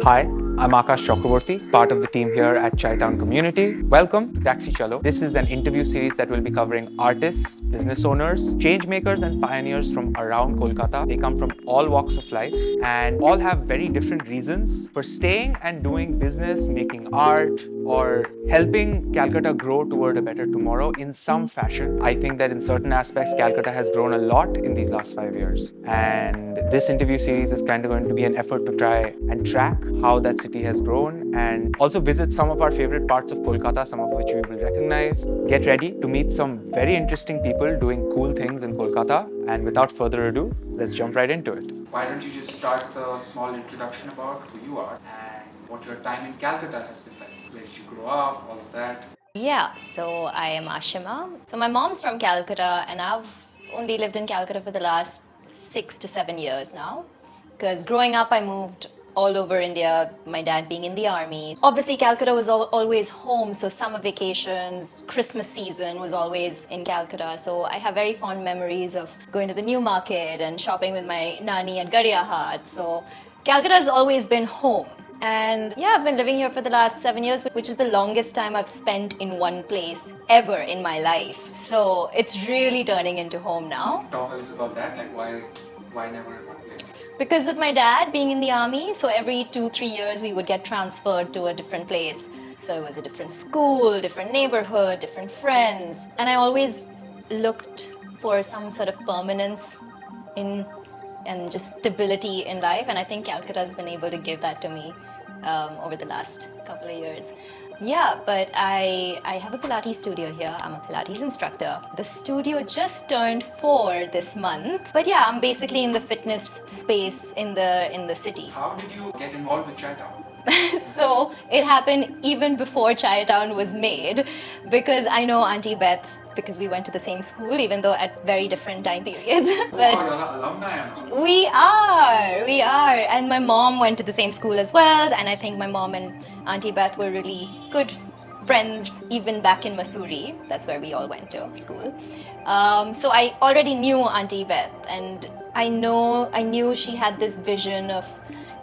Hi, I'm Akash Chakraborty, part of the team here at Chaitown Community. Welcome to Taxi Chalo. This is an interview series that will be covering artists, business owners, change makers, and pioneers from around Kolkata. They come from all walks of life and all have very different reasons for staying and doing business, making art, or helping Calcutta grow toward a better tomorrow in some fashion. I think that in certain aspects, Calcutta has grown a lot in these last 5 years. And this interview series is kind of going to be an effort to try and track how that city has grown and also visit some of our favorite parts of Kolkata, some of which you will recognize. Get ready to meet some very interesting people doing cool things in Kolkata. And without further ado, let's jump right into it. Why don't you just start with a small introduction about who you are and what your time in Calcutta has been like? Where did you grow up, all of that? Yeah, so I am Ashima. So my mom's from Calcutta, and I've only lived in Calcutta for the last 6 to 7 years now. Because growing up, I moved all over India, my dad being in the army. Obviously, Calcutta was always home, so summer vacations, Christmas season was always in Calcutta. So I have very fond memories of going to the new market and shopping with my nani at Gadiahat. So Calcutta has always been home. And yeah, I've been living here for the last 7 years, which is the longest time I've spent in one place ever in my life. So it's really turning into home now. Talk a little about that, like why never in one place? Because of my dad being in the army, so every 2-3 years we would get transferred to a different place. So it was a different school, different neighborhood, different friends. And I always looked for some sort of permanence in and just stability in life. And I think Calcutta has been able to give that to me over the last couple of years. Yeah, but I have a Pilates studio here. I'm a Pilates instructor. The studio just turned 4 this month. But yeah, I'm basically in the fitness space in the city. How did you get involved with Chaitown? So it happened even before Chaitown was made, because I know Auntie Beth, because we went to the same school, even though at very different time periods. But Alumni. we are, and my mom went to the same school as well, and I think my mom and Auntie Beth were really good friends even back in Missouri. That's where we all went to school. So I already knew Auntie Beth, and I knew she had this vision of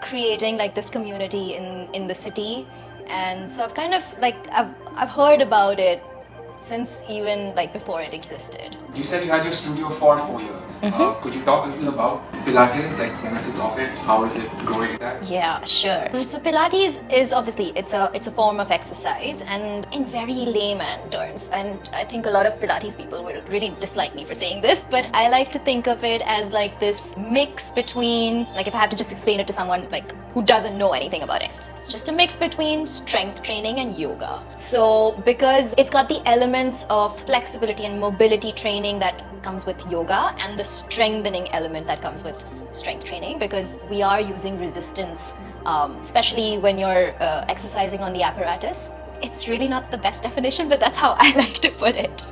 creating like this community in the city. And so I've kind of like I've heard about it since even like before it existed. You said you had your studio for 4 years. Could you talk a little about Pilates, like benefits of it? How is it growing that? Yeah, sure. So Pilates is obviously it's a form of exercise, and in very layman terms, and I think a lot of Pilates people will really dislike me for saying this, but I like to think of it as like this mix between, like if I have to just explain it to someone like who doesn't know anything about exercise, just a mix between strength training and yoga. So because it's got the elements of flexibility and mobility training that comes with yoga, and the strengthening element that comes with strength training, because we are using resistance, especially when you're exercising on the apparatus. It's really not the best definition, but that's how I like to put it.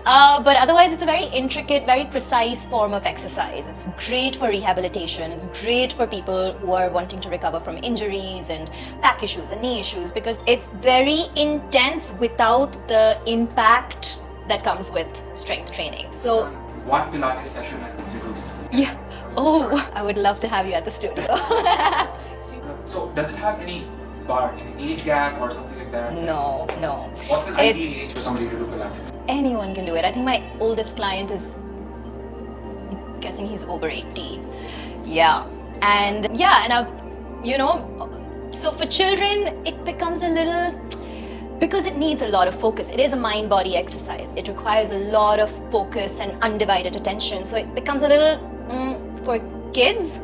But otherwise, it's a very intricate, very precise form of exercise. It's great for rehabilitation. It's great for people who are wanting to recover from injuries and back issues and knee issues, because it's very intense without the impact that comes with strength training. So one Pilates session at Little's. yeah. Oh, I would love to have you at the studio. So does it have any age gap or something like that? No. What's an ideal age for somebody to do Pilates? Anyone can do it. I think my oldest client is, I'm guessing he's over 80. Yeah. And I've, so for children, it becomes a little, because it needs a lot of focus. It is a mind-body exercise. It requires a lot of focus and undivided attention. So it becomes a little for kids,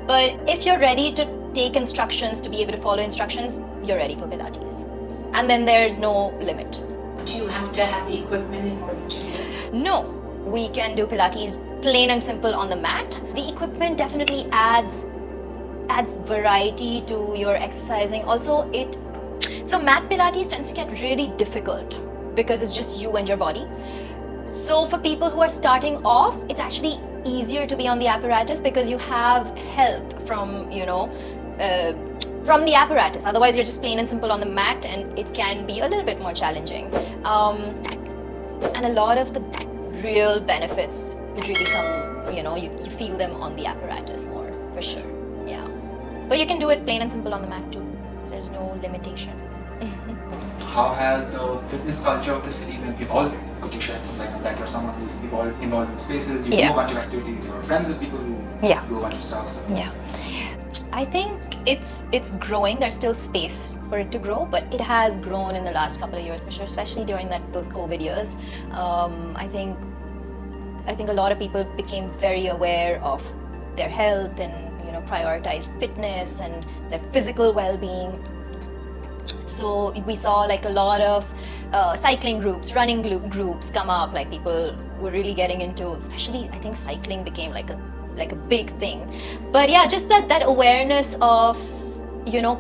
But if you're ready to take instructions, to be able to follow instructions, you're ready for Pilates. And then there's no limit. Do you have to have the equipment in order to do it? No, we can do Pilates plain and simple on the mat. The equipment definitely adds variety to your exercising. Also, so mat Pilates tends to get really difficult because it's just you and your body. So for people who are starting off, it's actually easier to be on the apparatus because you have help from the apparatus. Otherwise, you're just plain and simple on the mat, and it can be a little bit more challenging. And a lot of the real benefits really come, you feel them on the apparatus more, for sure. Yeah. But you can do it plain and simple on the mat too. There's no limitation. How has the fitness culture of the city been evolving? Could you shed some light on that? You're someone who's involved in spaces, you do a bunch of activities, you're friends with people who do a bunch of stuff. So. Yeah. I think it's growing. There's still space for it to grow, but it has grown in the last couple of years, for sure, especially during those COVID years. I think a lot of people became very aware of their health and prioritize fitness and their physical well-being. So we saw like a lot of cycling groups, running groups come up. Like people were really getting into, especially I think cycling became like a big thing. But yeah, just that awareness of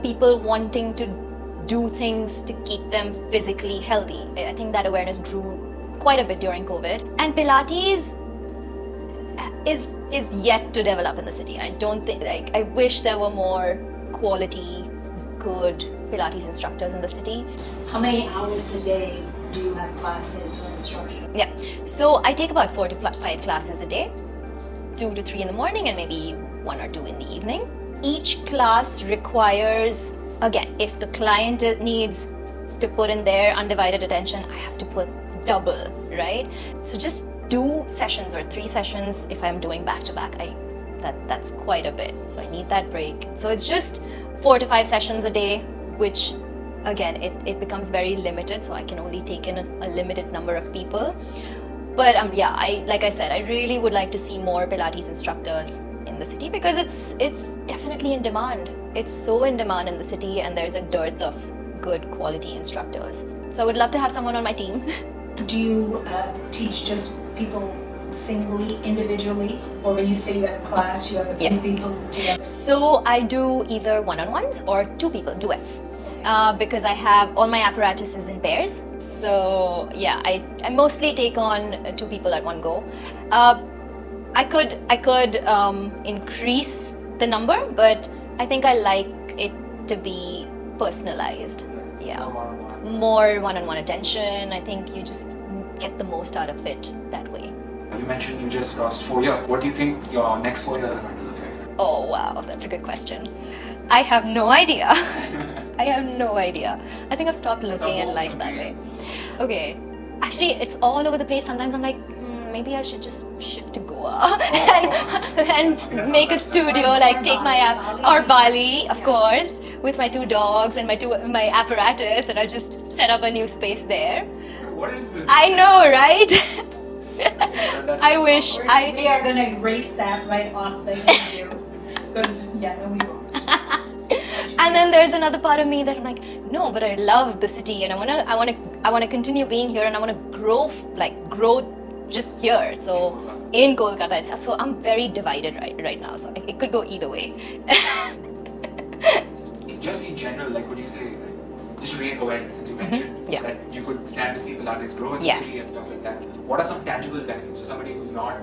people wanting to do things to keep them physically healthy. I think that awareness grew quite a bit during COVID. And Pilates is yet to develop in the city. I don't think, I wish there were more quality, good Pilates instructors in the city. How many hours a day do you have classes or instruction? Yeah, so I take about 4 to 5 classes a day, 2 to 3 in the morning and maybe 1 or 2 in the evening. Each class requires, again, if the client needs to put in their undivided attention, I have to put double, right? So just 2 sessions or 3 sessions if I'm doing back to back, that's quite a bit. So I need that break. So it's just 4 to 5 sessions a day, which again, it becomes very limited. So I can only take in a limited number of people. But yeah, like I said, I really would like to see more Pilates instructors in the city because it's definitely in demand. It's so in demand in the city, and there's a dearth of good quality instructors. So I would love to have someone on my team. Do you teach just people singly, individually, or when you say you have a class, you have a few people together? So I do either one-on-ones or 2 people, duets. Because I have all my apparatuses in pairs. So yeah, I mostly take on 2 people at one go. I could increase the number, but I think I like it to be personalized. Yeah, more one-on-one attention. I think you just get the most out of it that way. You mentioned you just crossed 4 years. What do you think your next 4 years are going to look like? Oh wow, that's a good question. I have no idea. I have no idea. I think I've stopped looking at life that way. Okay, actually it's all over the place. Sometimes I'm like, maybe I should just shift to Goa and make a studio, like take my or Bali, of course, with my 2 dogs and my apparatus, and I'll just set up a new space there. What is this? I know, right? I wish We are going to erase that right off the interview because no, we won't. And then there's another part of me that I'm like, no, but I love the city, and I wanna continue being here, and I wanna grow just here. So in Kolkata itself. So I'm very divided right now. So it could go either way. Just in general, like, would you say, like, just to raise awareness, since you mentioned that you could stand to see Pilates grow in the city and stuff like that. What are some tangible benefits for somebody who's not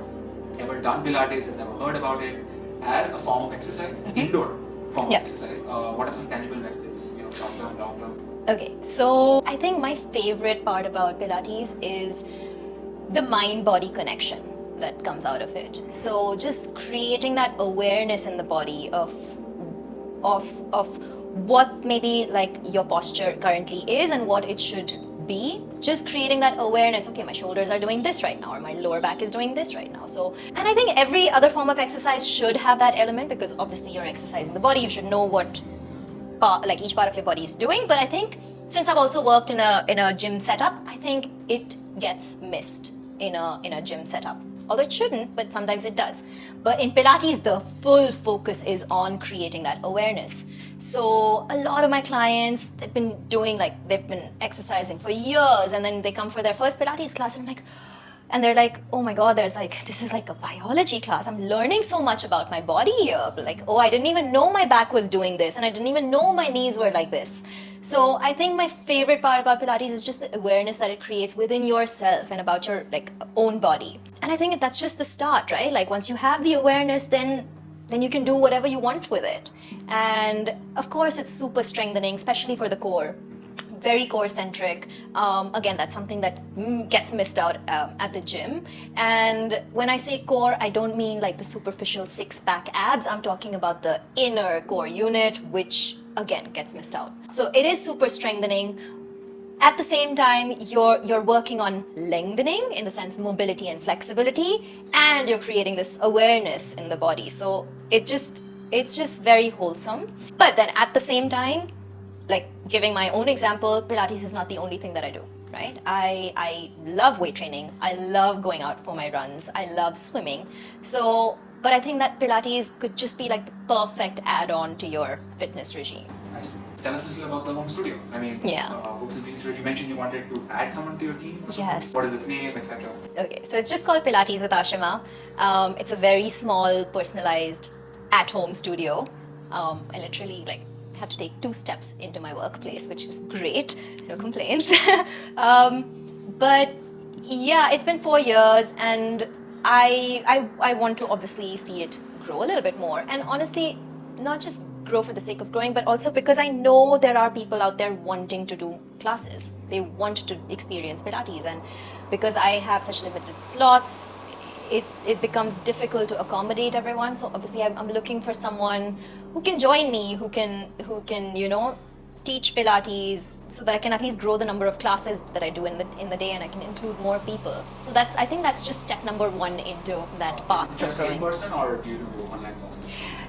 ever done Pilates, has never heard about it, as a form of exercise, indoor form of exercise? What are some tangible benefits, short term, long term? Okay, so I think my favorite part about Pilates is the mind-body connection that comes out of it. So just creating that awareness in the body of what maybe like your posture currently is and what it should be. Just creating that awareness, okay, my shoulders are doing this right now, or my lower back is doing this right now. So, and I think every other form of exercise should have that element, because obviously you're exercising the body, you should know what like each part of your body is doing. But I think since I've also worked in a gym setup, I think it gets missed in a gym setup. Although it shouldn't, but sometimes it does. But in Pilates, the full focus is on creating that awareness. So a lot of my clients, they've been exercising for years, and then they come for their first Pilates class, and they're like, oh my God, this is like a biology class. I'm learning so much about my body here. Like, oh, I didn't even know my back was doing this, and I didn't even know my knees were like this. So I think my favorite part about Pilates is just the awareness that it creates within yourself and about your own body. And I think that's just the start, right? Like once you have the awareness, then you can do whatever you want with it. And of course, it's super strengthening, especially for the core. very core centric. Again, that's something that gets missed out at the gym. And when I say core, I don't mean like the superficial six-pack abs. I'm talking about the inner core unit, which again gets missed out. So it is super strengthening. At the same time, you're working on lengthening, in the sense mobility and flexibility, and you're creating this awareness in the body. So it's just very wholesome. But then at the same time, like giving my own example, Pilates is not the only thing that I do, right? I love weight training. I love going out for my runs. I love swimming. So, but I think that Pilates could just be like the perfect add-on to your fitness regime. Nice. Tell us a little about the home studio. I mean, Yeah. Hopes and dreams. You mentioned you wanted to add someone to your team. Yes. What is its name, etc. Okay, so it's just called Pilates with Ashima. It's a very small, personalized, at-home studio. I literally have to take 2 steps into my workplace, which is great. No complaints. But yeah, it's been 4 years, and I want to obviously see it grow a little bit more. And honestly, not just grow for the sake of growing, but also because I know there are people out there wanting to do classes. They want to experience Pilates, and because I have such limited slots, it becomes difficult to accommodate everyone. So obviously I'm looking for someone who can join me, who can teach Pilates, so that I can at least grow the number of classes that I do in the day, and I can include more people. So I think that's just step number 1 into that path. Just in person, or do you do online classes?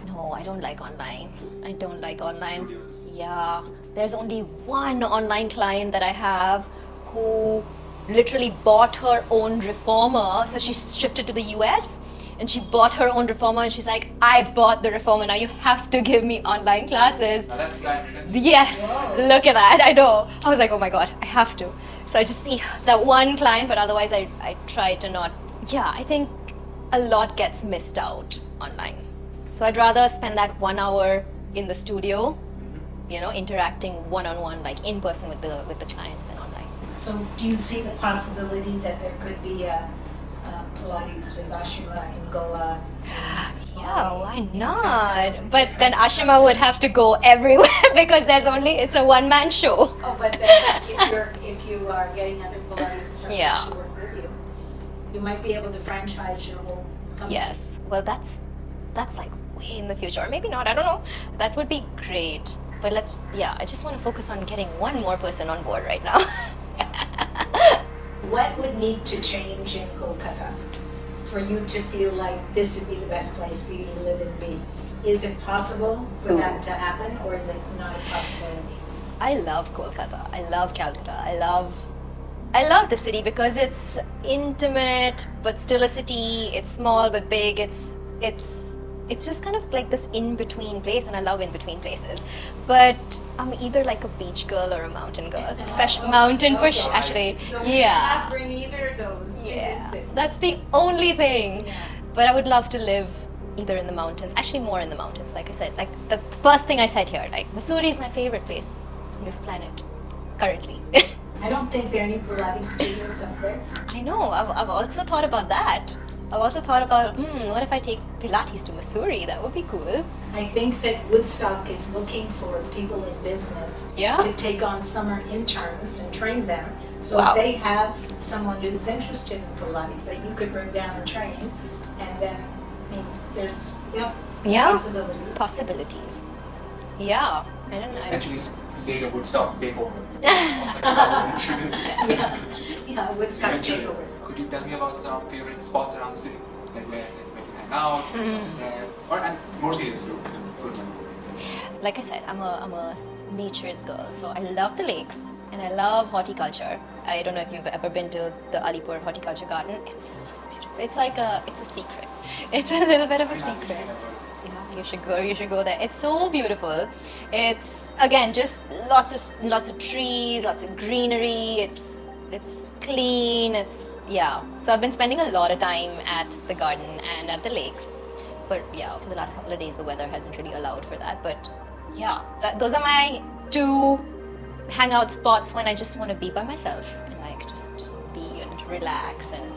No, I don't like online. I don't like online. Studios. Yeah, there's only one online client that I have who literally bought her own reformer. So she shifted to the US and she bought her own reformer, and she's like, I bought the reformer, now you have to give me online classes. Now that's client retention. Yes, look at that. I know. I was like, oh my god, I have to. So I just see that one client, but otherwise I try to not. Yeah, I think a lot gets missed out online. So I'd rather spend that 1 hour in the studio, interacting one-on-one, like in person with the client, than online. So do you see the possibility that there could be a Pilates with Ashima in Goa? Yeah, why not? But then Ashima would have to go everywhere because it's a one-man show. Oh, but then if you are getting other Pilates instructors Yeah. to work with you, you might be able to franchise your whole company. Yes. Well, that's like way in the future, or maybe not. I don't know. That would be great. But I just want to focus on getting one more person on board right now. What would need to change in Kolkata for you to feel like this would be the best place for you to live and be? Is it possible for that to happen, or is it not a possibility? I love Kolkata. I love Calcutta. I love the city because it's intimate but still a city. It's small but big. It's just kind of like this in-between place, and I love in-between places. But I'm either like a beach girl or a mountain girl. Especially mountain for Okay. actually. So we Yeah. cannot bring either of those to Yeah. this city. That's the only thing. Yeah. But I would love to live either in the mountains, actually more in the mountains, like I said. Like the first thing I said here, like Missouri is my favorite place on this planet, currently. I don't think there are any Pilates studios up there. I know, I've also thought about that. I've also thought about, what if I take Pilates to Missouri? That would be cool. I think that Woodstock is looking for people in business Yeah? to take on summer interns and train them. So Wow. if they have someone who's interested in Pilates that you could bring down and train, and then there's Yeah. possibility. Possibilities. Yeah. I don't know. Actually, stage of Woodstock takeover. Yeah, Woodstock Eventually. takeover. Could you tell me about some favorite spots around the city, like where you hang out, or something there, and more serious too? Like I said, I'm a nature's girl, so I love the lakes and I love horticulture. I don't know if you've ever been to the Alipur Horticulture Garden. It's so beautiful. It's a secret. It's a little bit of a secret. Yeah, you should go there. It's so beautiful. It's again just lots of trees, lots of greenery. It's clean. So I've been spending a lot of time at the garden and at the lakes. But yeah, for the last couple of days the weather hasn't really allowed for that. But yeah, those are my 2 hangout spots when I just want to be by myself and like just be and relax. And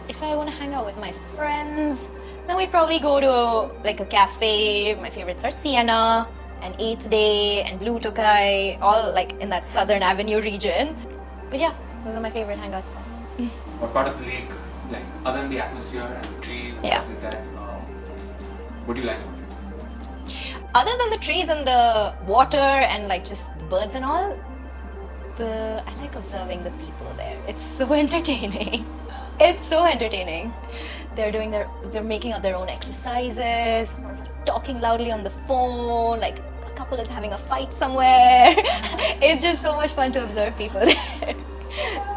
if I want to hang out with my friends, then we'd probably go to like a cafe. My favorites are Sienna and 8th Day and Blue Tokai, all like in that Southern Avenue region. But yeah, those are my favorite hangout spots. What part of the lake, like other than the atmosphere and the trees and Yeah. stuff like that, what do you like? Other than the trees and the water and like just the birds and all, I like observing the people there. It's so entertaining. It's so entertaining. They're making up their own exercises. Someone's like talking loudly on the phone. Like a couple is having a fight somewhere. It's just so much fun to observe people there.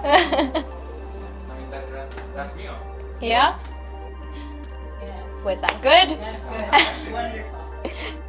I mean, that's me off. Yeah? Yes. Was that good? That's good. That's wonderful.